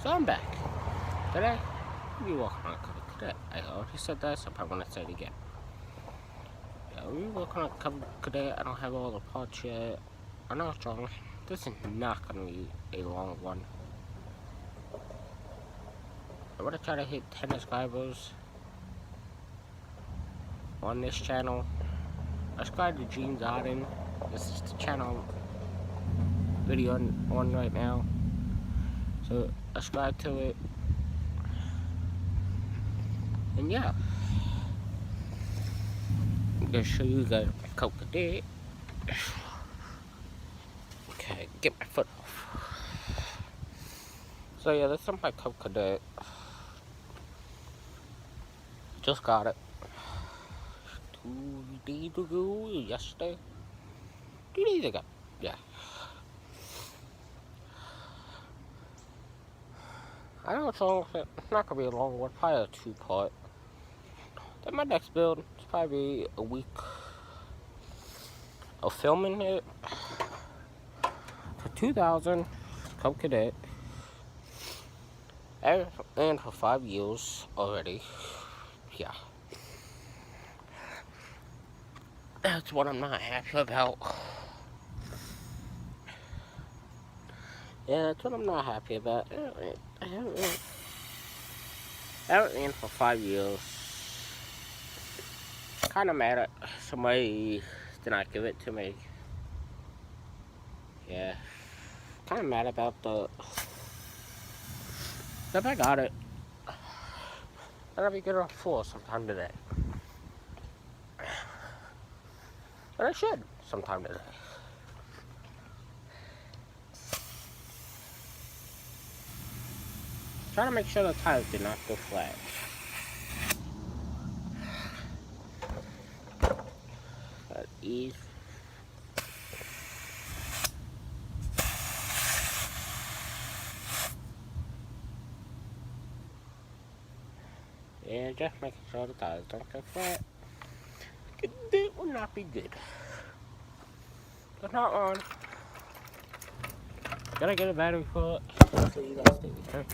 So I'm back. Today, we working on a cover cadet. I already said that, so I'm probably gonna say it again. Yeah, we working on a cover cadet. I don't have all the parts yet. I know it's wrong. This is not gonna be a long one. I'm gonna try to hit 10 subscribers on this channel. Subscribe to Gene Garden. This is the channel video on right now. So subscribe to it. And yeah, I'm gonna show you guys my cover cadet. Okay, get my foot off. So yeah, this is my cover cadet. Just got it 2 days ago, yesterday. 2 days ago, yeah. I know it's not gonna be a long one, probably a 2-part. Then my next build is probably a week of filming it. For 2,000, Cub Cadet. And for 5 years already. Yeah. That's what I'm not happy about. Yeah, that's what I'm not happy about. I haven't ran for 5 years. Kinda mad at somebody did not give it to me. Yeah. Kinda mad about the if I got it. I'll be good on 4 sometime today. But I should sometime today. Trying to make sure the tires did not go flat. That ease. Yeah, just making sure the tires don't go flat. It will not be good. It's not on. Gotta get a battery for it. So you guys stay with her.